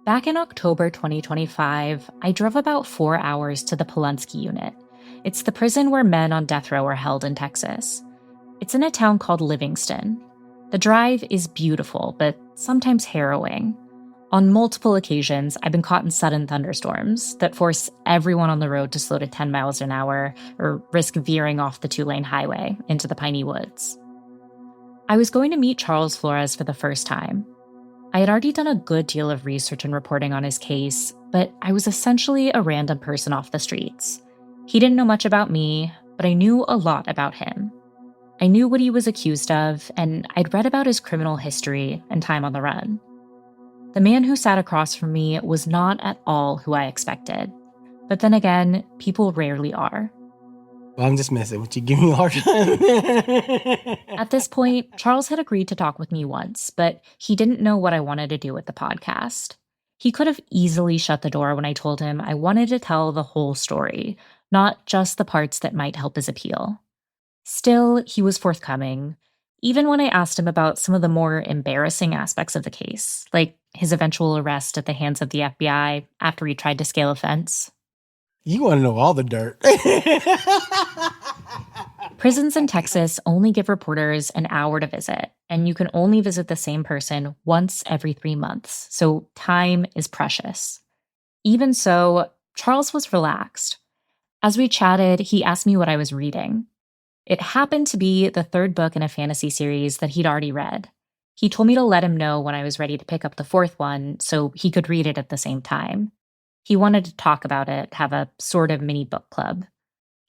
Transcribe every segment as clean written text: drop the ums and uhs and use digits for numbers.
Back in October 2025, I drove about 4 hours to the Polunsky unit. It's the prison where men on death row are held in Texas. It's in a town called Livingston. The drive is beautiful, but sometimes harrowing. On multiple occasions, I've been caught in sudden thunderstorms that force everyone on the road to slow to 10 miles an hour or risk veering off the 2-lane highway into the piney woods. I was going to meet Charles Flores for the first time. I had already done a good deal of research and reporting on his case, but I was essentially a random person off the streets. He didn't know much about me, but I knew a lot about him. I knew what he was accused of, and I'd read about his criminal history and time on the run. The man who sat across from me was not at all who I expected. But then again, people rarely are. Well, I'm just messing with you. Give me a hard time. At this point, Charles had agreed to talk with me once, but he didn't know what I wanted to do with the podcast. He could have easily shut the door when I told him I wanted to tell the whole story, not just the parts that might help his appeal. Still, he was forthcoming, even when I asked him about some of the more embarrassing aspects of the case, like his eventual arrest at the hands of the FBI after he tried to scale a fence. You want to know all the dirt. Prisons in Texas only give reporters an hour to visit, and you can only visit the same person once every 3 months, so time is precious. Even so, Charles was relaxed. As we chatted, he asked me what I was reading. It happened to be the third book in a fantasy series that he'd already read. He told me to let him know when I was ready to pick up the fourth one so he could read it at the same time. He wanted to talk about it, have a sort of mini book club.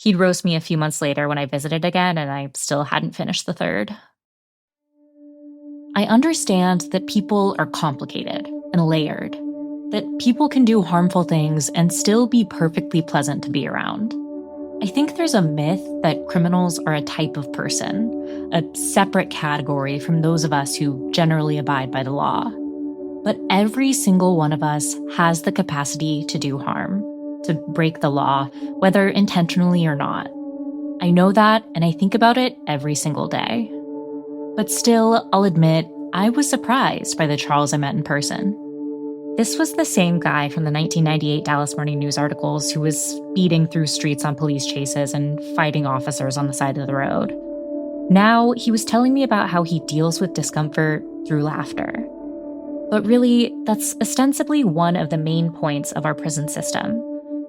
He'd roast me a few months later when I visited again, and I still hadn't finished the third. I understand that people are complicated and layered, that people can do harmful things and still be perfectly pleasant to be around. I think there's a myth that criminals are a type of person, a separate category from those of us who generally abide by the law. But every single one of us has the capacity to do harm, to break the law, whether intentionally or not. I know that, and I think about it every single day. But still, I'll admit, I was surprised by the Charles I met in person. This was the same guy from the 1998 Dallas Morning News articles who was speeding through streets on police chases and fighting officers on the side of the road. Now, he was telling me about how he deals with discomfort through laughter. But really, that's ostensibly one of the main points of our prison system: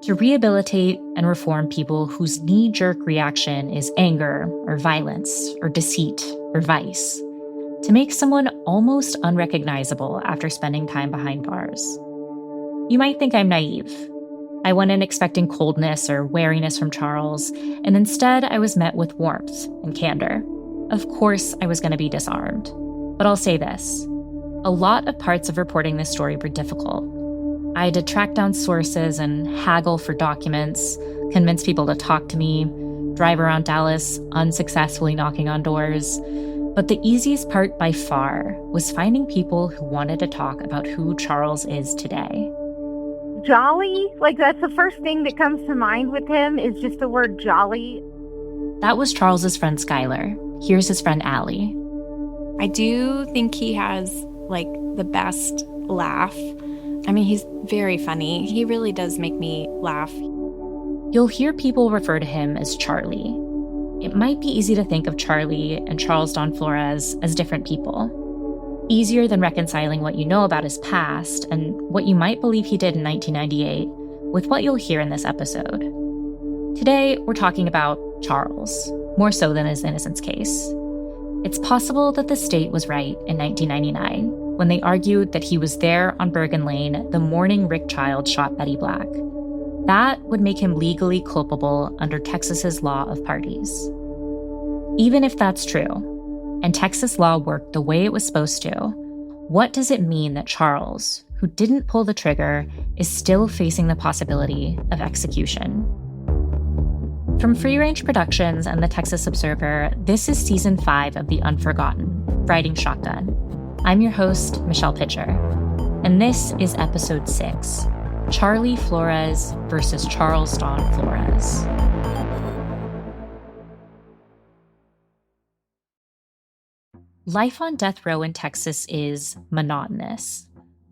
to rehabilitate and reform people whose knee-jerk reaction is anger or violence or deceit or vice, to make someone almost unrecognizable after spending time behind bars. You might think I'm naive. I went in expecting coldness or wariness from Charles, and instead I was met with warmth and candor. Of course I was going to be disarmed. But I'll say this. A lot of parts of reporting this story were difficult. I had to track down sources and haggle for documents, convince people to talk to me, drive around Dallas unsuccessfully knocking on doors. But the easiest part by far was finding people who wanted to talk about who Charles is today. Jolly? Like, that's the first thing that comes to mind with him is just the word jolly. That was Charles's friend Skylar. Here's his friend Allie. I do think he has, the best laugh. I mean, he's very funny. He really does make me laugh. You'll hear people refer to him as Charlie. It might be easy to think of Charlie and Charles Don Flores as different people. Easier than reconciling what you know about his past and what you might believe he did in 1998 with what you'll hear in this episode. Today, we're talking about Charles, more so than his innocence case. It's possible that the state was right in 1999 when they argued that he was there on Bergen Lane the morning Rick Childs shot Betty Black. That would make him legally culpable under Texas's law of parties. Even if that's true, and Texas law worked the way it was supposed to, what does it mean that Charles, who didn't pull the trigger, is still facing the possibility of execution? From Free Range Productions and the Texas Observer, this is Season 5 of The Unforgotten, Riding Shotgun. I'm your host, Michelle Pitcher, and this is Episode 6, Charlie Flores versus Charles Don Flores. Life on death row in Texas is monotonous.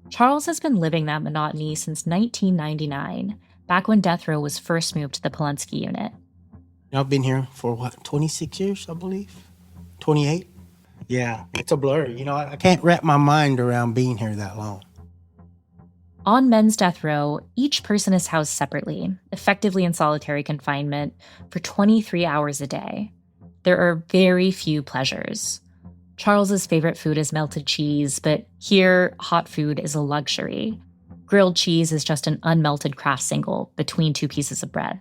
Charles has been living that monotony since 1999, back when death row was first moved to the Polunsky unit. I've been here for 26 years, I believe? 28? Yeah, it's a blur. I can't wrap my mind around being here that long. On men's death row, each person is housed separately, effectively in solitary confinement, for 23 hours a day. There are very few pleasures. Charles's favorite food is melted cheese, but here, hot food is a luxury. Grilled cheese is just an unmelted Kraft single between two pieces of bread.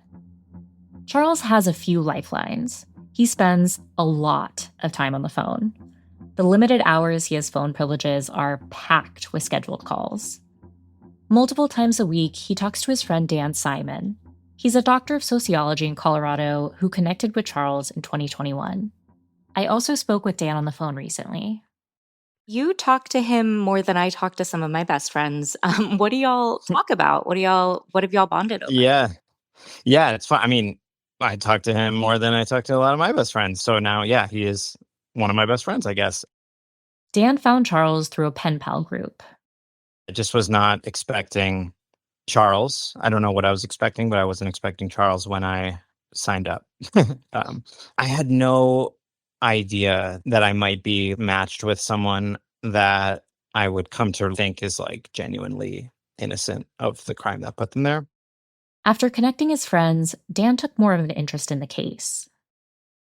Charles has a few lifelines. He spends a lot of time on the phone. The limited hours he has phone privileges are packed with scheduled calls. Multiple times a week, he talks to his friend Dan Simon. He's a doctor of sociology in Colorado who connected with Charles in 2021. I also spoke with Dan on the phone recently. You talk to him more than I talk to some of my best friends. What do y'all talk about? What have y'all bonded over? Yeah, it's fun. I mean, I talk to him more than I talk to a lot of my best friends. So now, yeah, he is one of my best friends, I guess. Dan found Charles through a pen pal group. I just was not expecting Charles. I don't know what I was expecting, but I wasn't expecting Charles when I signed up. I had no idea that I might be matched with someone that I would come to think is like genuinely innocent of the crime that put them there. After connecting his friends, Dan took more of an interest in the case.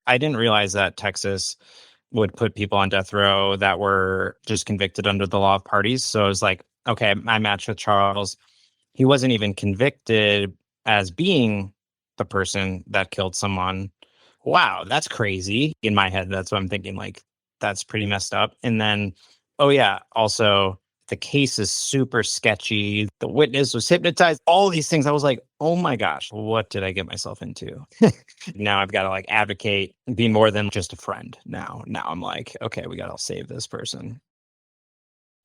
I didn't realize that Texas would put people on death row that were just convicted under the law of parties. So I was like, okay, I matched with Charles. He wasn't even convicted as being the person that killed someone. Wow, that's crazy. In my head, that's what I'm thinking, like, that's pretty messed up. And then, oh yeah, also the case is super sketchy. The witness was hypnotized, all these things. I was like, oh my gosh, what did I get myself into? Now I've got to like advocate, be more than just a friend. Now I'm like, okay, we got to save this person.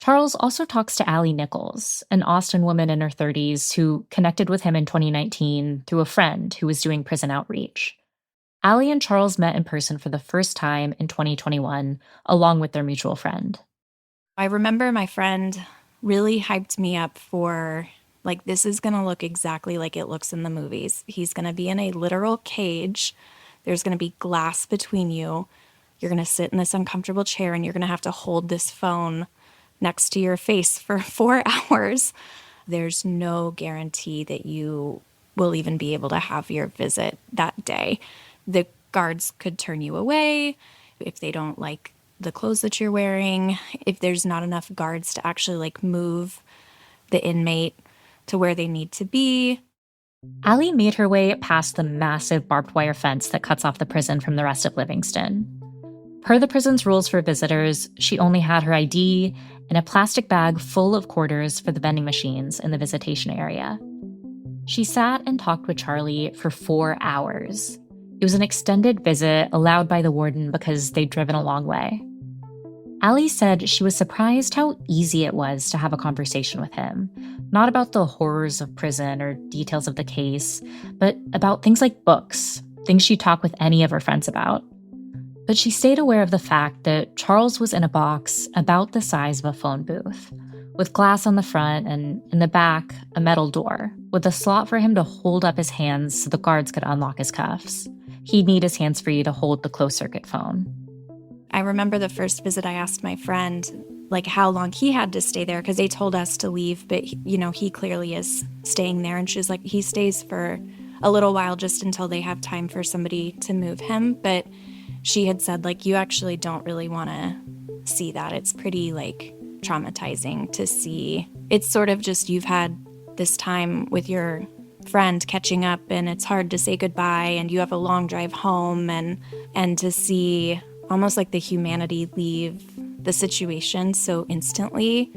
Charles also talks to Allie Nichols, an Austin woman in her 30s who connected with him in 2019 through a friend who was doing prison outreach. Allie and Charles met in person for the first time in 2021, along with their mutual friend. I remember my friend really hyped me up for, like, this is going to look exactly like it looks in the movies. He's going to be in a literal cage. There's going to be glass between you. You're going to sit in this uncomfortable chair and you're going to have to hold this phone next to your face for 4 hours. There's no guarantee that you will even be able to have your visit that day. The guards could turn you away if they don't like the clothes that you're wearing, if there's not enough guards to actually like move the inmate to where they need to be. Allie made her way past the massive barbed wire fence that cuts off the prison from the rest of Livingston. Per the prison's rules for visitors, she only had her ID and a plastic bag full of quarters for the vending machines in the visitation area. She sat and talked with Charlie for 4 hours. It was an extended visit allowed by the warden because they'd driven a long way. Allie said she was surprised how easy it was to have a conversation with him, not about the horrors of prison or details of the case, but about things like books, things she'd talk with any of her friends about. But she stayed aware of the fact that Charles was in a box about the size of a phone booth, with glass on the front and in the back, a metal door, with a slot for him to hold up his hands so the guards could unlock his cuffs. He'd need his hands free to hold the closed-circuit phone. I remember the first visit I asked my friend, like, how long he had to stay there, because they told us to leave, but, he clearly is staying there. And she was like, he stays for a little while just until they have time for somebody to move him. But she had said, like, you actually don't really want to see that. It's pretty, like, traumatizing to see. It's sort of just you've had this time with your friend catching up and it's hard to say goodbye and you have a long drive home and to see almost like the humanity leave the situation so instantly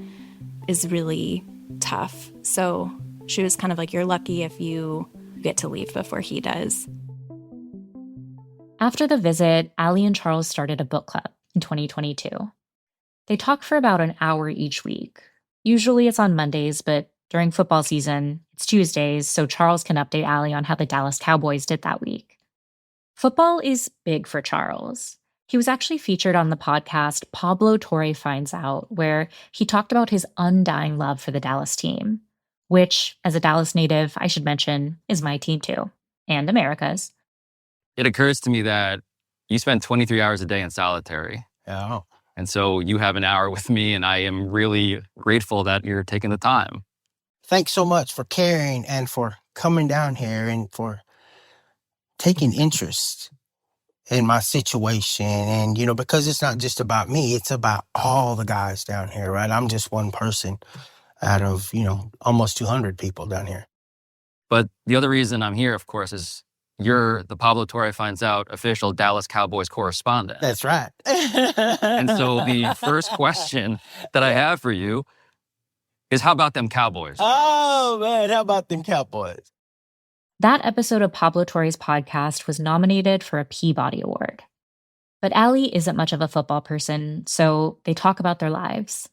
is really tough. So she was kind of like, you're lucky if you get to leave before he does. After the visit, Allie and Charles started a book club in 2022. They talk for about an hour each week. Usually it's on Mondays, but during football season, it's Tuesdays, so Charles can update Allie on how the Dallas Cowboys did that week. Football is big for Charles. He was actually featured on the podcast Pablo Torre Finds Out, where he talked about his undying love for the Dallas team, which, as a Dallas native, I should mention, is my team too, and America's. It occurs to me that you spend 23 hours a day in solitary. Oh. And so you have an hour with me, and I am really grateful that you're taking the time. Thanks so much for caring and for coming down here and for taking interest in my situation. And, because it's not just about me, it's about all the guys down here, right? I'm just one person out of, almost 200 people down here. But the other reason I'm here, of course, is you're the Pablo Torre Finds Out official Dallas Cowboys correspondent. That's right. And so the first question that I have for you is, how about them Cowboys? Oh, man, how about them Cowboys? That episode of Pablo Torre's podcast was nominated for a Peabody Award. But Allie isn't much of a football person, so they talk about their lives.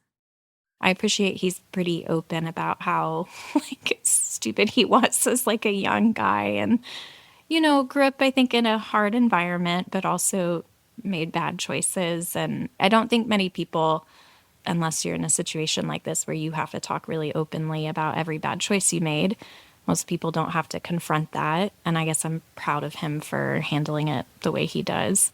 I appreciate he's pretty open about how stupid he was as a young guy, and grew up, I think, in a hard environment, but also made bad choices. And I don't think many people, unless you're in a situation like this where you have to talk really openly about every bad choice you made, most people don't have to confront that. And I guess I'm proud of him for handling it the way he does.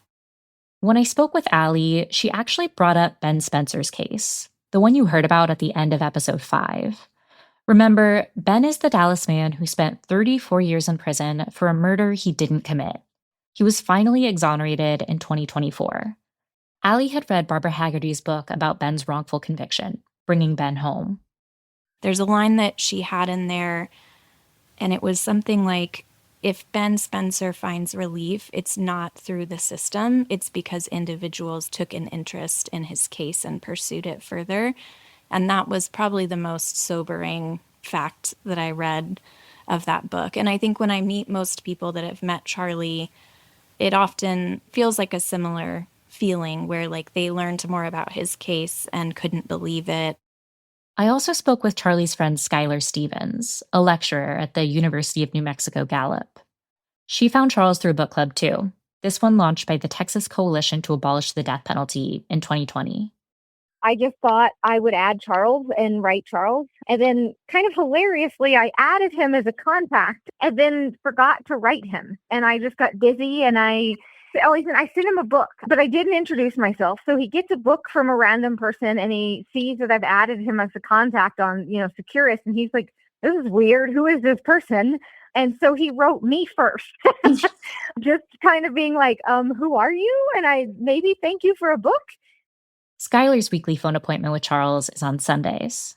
When I spoke with Allie, she actually brought up Ben Spencer's case, the one you heard about at the end of episode 5. Remember, Ben is the Dallas man who spent 34 years in prison for a murder he didn't commit. He was finally exonerated in 2024. Allie had read Barbara Haggerty's book about Ben's wrongful conviction, Bringing Ben Home. There's a line that she had in there, and it was something like, if Ben Spencer finds relief, it's not through the system. It's because individuals took an interest in his case and pursued it further. And that was probably the most sobering fact that I read of that book. And I think when I meet most people that have met Charlie, it often feels like a similar feeling where they learned more about his case and couldn't believe it. I also spoke with Charlie's friend Skylar Stevens, a lecturer at the University of New Mexico Gallup. She found Charles through a book club too, this one launched by the Texas Coalition to Abolish the Death Penalty in 2020. I just thought I would add Charles and write Charles. And then kind of hilariously, I added him as a contact and then forgot to write him. And I just got busy and I sent him a book, but I didn't introduce myself. So he gets a book from a random person and he sees that I've added him as a contact on, Securus. And he's like, this is weird. Who is this person? And so he wrote me first, just kind of being like, who are you? And I maybe thank you for a book. Skylar's weekly phone appointment with Charles is on Sundays.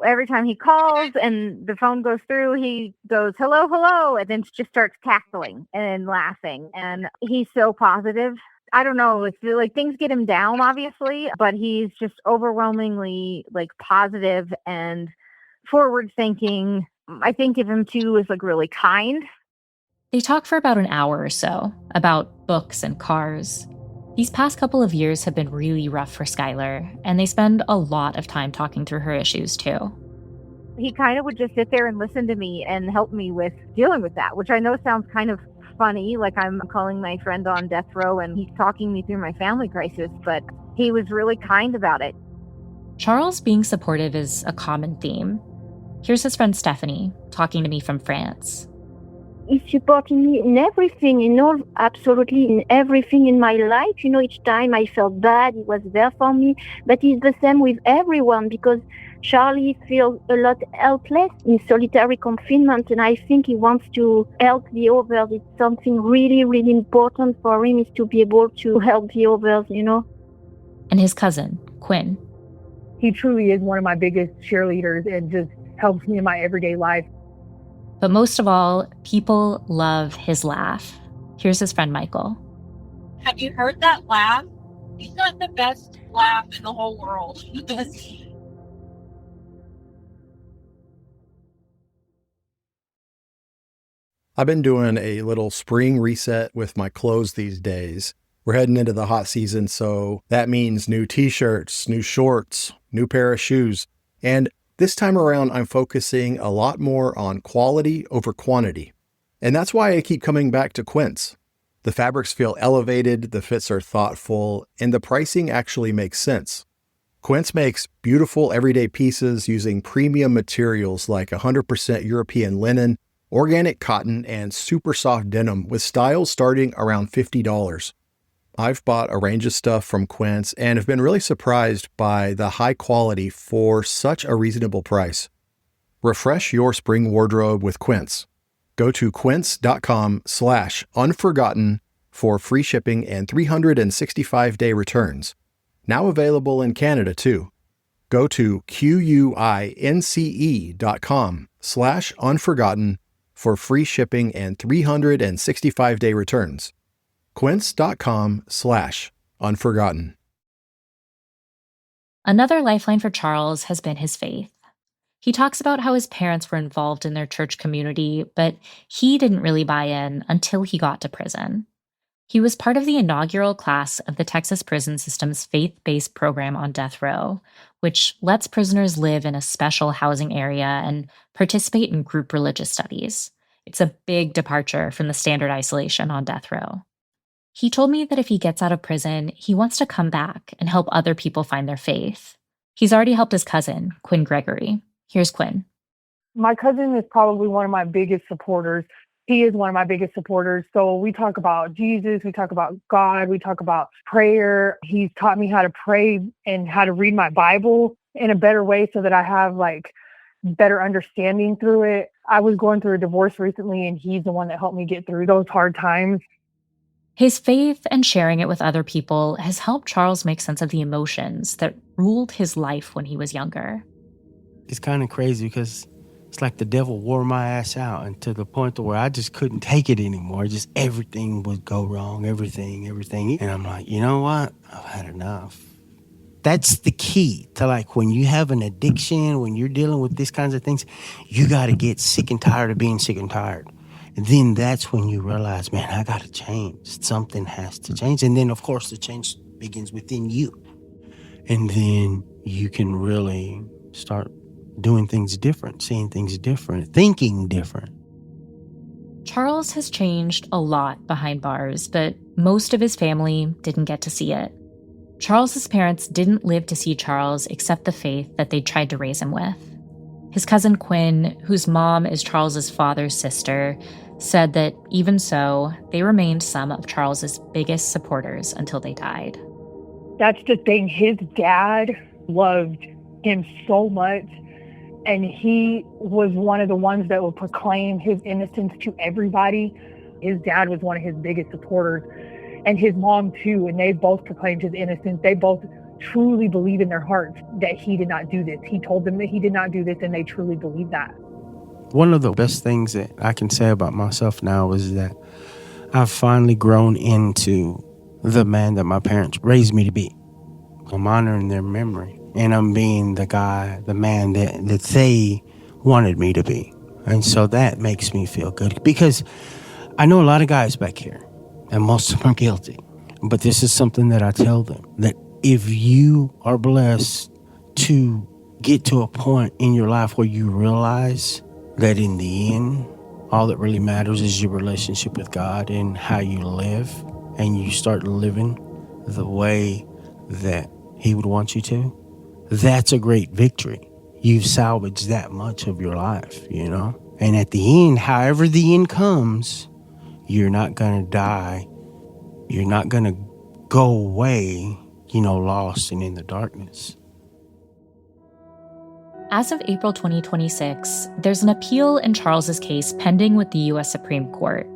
Every time he calls and the phone goes through, he goes, hello, hello, and then just starts cackling and laughing. And he's so positive. I don't know, it's things get him down, obviously, but he's just overwhelmingly positive and forward thinking. I think of him too as really kind. They talk for about an hour or so about books and cars. These past couple of years have been really rough for Skylar, and they spend a lot of time talking through her issues too. He kind of would just sit there and listen to me and help me with dealing with that, which I know sounds kind of funny, like I'm calling my friend on death row and he's talking me through my family crisis, but he was really kind about it. Charles being supportive is a common theme. Here's his friend Stephanie talking to me from France. He's supporting me in everything, absolutely in everything in my life. Each time I felt bad, he was there for me. But he's the same with everyone because Charlie feels a lot helpless in solitary confinement. And I think he wants to help the others. It's something really, really important for him is to be able to help the others, And his cousin, Quinn. He truly is one of my biggest cheerleaders and just helps me in my everyday life. But most of all, people love his laugh. Here's his friend Michael. Have you heard that laugh? He's got the best laugh in the whole world. I've been doing a little spring reset with my clothes these days. We're heading into the hot season, so that means new t-shirts, new shorts, new pair of shoes. And this time around, I'm focusing a lot more on quality over quantity. And that's why I keep coming back to Quince. The fabrics feel elevated, the fits are thoughtful, and the pricing actually makes sense. Quince makes beautiful everyday pieces using premium materials like 100% European linen, organic cotton, and super soft denim with styles starting around $50. I've bought a range of stuff from Quince and have been really surprised by the high quality for such a reasonable price. Refresh your spring wardrobe with Quince. Go to quince.com/unforgotten for free shipping and 365-day returns. Now available in Canada too. Go to quince.com/unforgotten for free shipping and 365-day returns. Quince.com/unforgotten. Another lifeline for Charles has been his faith. He talks about how his parents were involved in their church community, but he didn't really buy in until he got to prison. He was part of the inaugural class of the Texas prison system's faith-based program on death row, which lets prisoners live in a special housing area and participate in group religious studies. It's a big departure from the standard isolation on death row. He told me that if he gets out of prison, he wants to come back and help other people find their faith. He's already helped his cousin, Quinn Gregory. Here's Quinn. My cousin is probably one of my biggest supporters. He is one of my biggest supporters. So we talk about Jesus, we talk about God, we talk about prayer. He's taught me how to pray and how to read my Bible in a better way so that I have better understanding through it. I was going through a divorce recently and he's the one that helped me get through those hard times. His faith and sharing it with other people has helped Charles make sense of the emotions that ruled his life when he was younger. It's kind of crazy because it's like the devil wore my ass out, and to the point where I just couldn't take it anymore. Just everything would go wrong, everything. And I'm like, you know what? I've had enough. That's the key to when you have an addiction, when you're dealing with these kinds of things, you got to get sick and tired of being sick and tired. And then that's when you realize, man, I got to change. Something has to change. And then, of course, the change begins within you. And then you can really start doing things different, seeing things different, thinking different. Charles has changed a lot behind bars, but most of his family didn't get to see it. Charles's parents didn't live to see Charles accept the faith that they tried to raise him with. His cousin Quinn, whose mom is Charles's father's sister, said that even so, they remained some of Charles's biggest supporters until they died. That's the thing. His dad loved him so much. And he was one of the ones that would proclaim his innocence to everybody. His dad was one of his biggest supporters, and his mom too, and they both proclaimed his innocence. They both truly believe in their hearts that he did not do this. He told them that he did not do this, and they truly believe that. One of the best things that I can say about myself now is that I've finally grown into the man that my parents raised me to be. I'm honoring their memory. And I'm being the man that they wanted me to be. And so that makes me feel good. Because I know a lot of guys back here, and most of them are guilty. But this is something that I tell them, that if you are blessed to get to a point in your life where you realize that in the end, all that really matters is your relationship with God and how you live, and you start living the way that He would want you to, that's a great victory. You've salvaged that much of your life, And at the end, however the end comes, you're not going to die. You're not going to go away, lost and in the darkness. As of April 2026, there's an appeal in Charles's case pending with the U.S. Supreme Court.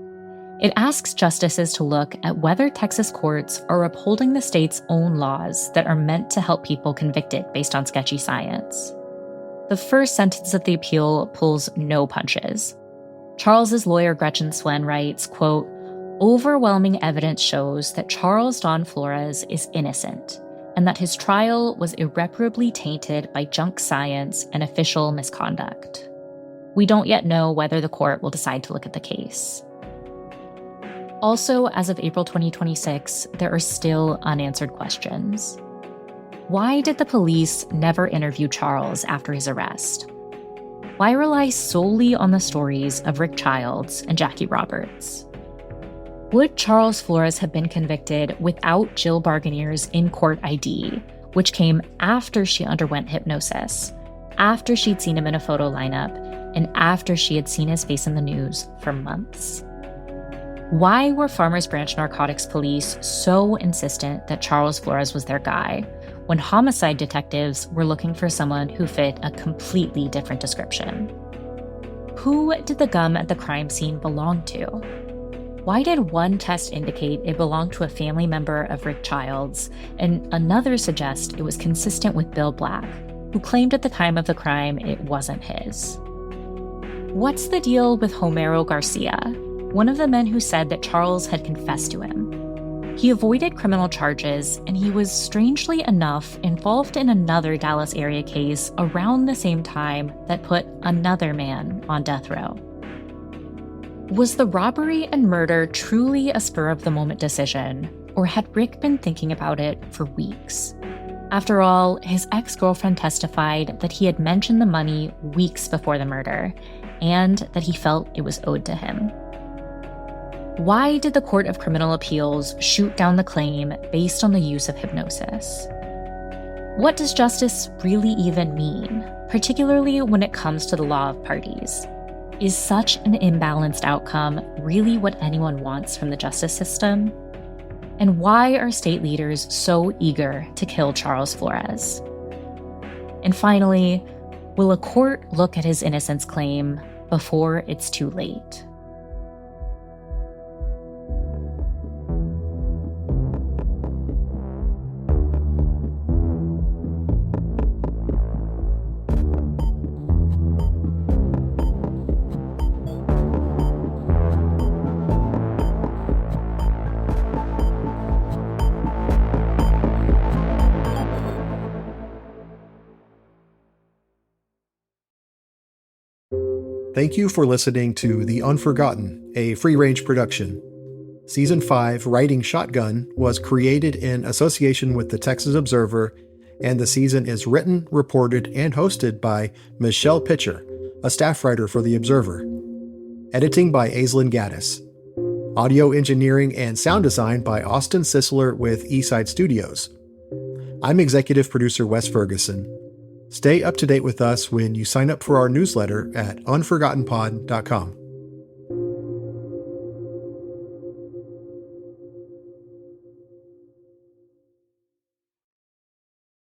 It asks justices to look at whether Texas courts are upholding the state's own laws that are meant to help people convicted based on sketchy science. The first sentence of the appeal pulls no punches. Charles's lawyer Gretchen Swen writes, quote, "Overwhelming evidence shows that Charles Don Flores is innocent and that his trial was irreparably tainted by junk science and official misconduct. We don't yet know whether the court will decide to look at the case." Also, as of April 2026, there are still unanswered questions. Why did the police never interview Charles after his arrest? Why rely solely on the stories of Rick Childs and Jackie Roberts? Would Charles Flores have been convicted without Jill Barganier's in-court ID, which came after she underwent hypnosis, after she'd seen him in a photo lineup, and after she had seen his face in the news for months? Why were Farmers Branch Narcotics Police so insistent that Charles Flores was their guy, when homicide detectives were looking for someone who fit a completely different description? Who did the gum at the crime scene belong to? Why did one test indicate it belonged to a family member of Rick Childs, and another suggest it was consistent with Bill Black, who claimed at the time of the crime it wasn't his? What's the deal with Homero Garcia, one of the men who said that Charles had confessed to him? He avoided criminal charges, and he was, strangely enough, involved in another Dallas area case around the same time that put another man on death row. Was the robbery and murder truly a spur-of-the-moment decision, or had Rick been thinking about it for weeks? After all, his ex-girlfriend testified that he had mentioned the money weeks before the murder, and that he felt it was owed to him. Why did the Court of Criminal Appeals shoot down the claim based on the use of hypnosis? What does justice really even mean, particularly when it comes to the law of parties? Is such an imbalanced outcome really what anyone wants from the justice system? And why are state leaders so eager to kill Charles Flores? And finally, will a court look at his innocence claim before it's too late? Thank you for listening to The Unforgotten, a free-range production. Season 5, Writing Shotgun, was created in association with the Texas Observer, and the season is written, reported, and hosted by Michelle Pitcher, a staff writer for The Observer. Editing by Aislinn Gaddis. Audio engineering and sound design by Austin Sisler with Eastside Studios. I'm executive producer Wes Ferguson. Stay up to date with us when you sign up for our newsletter at unforgottenpod.com.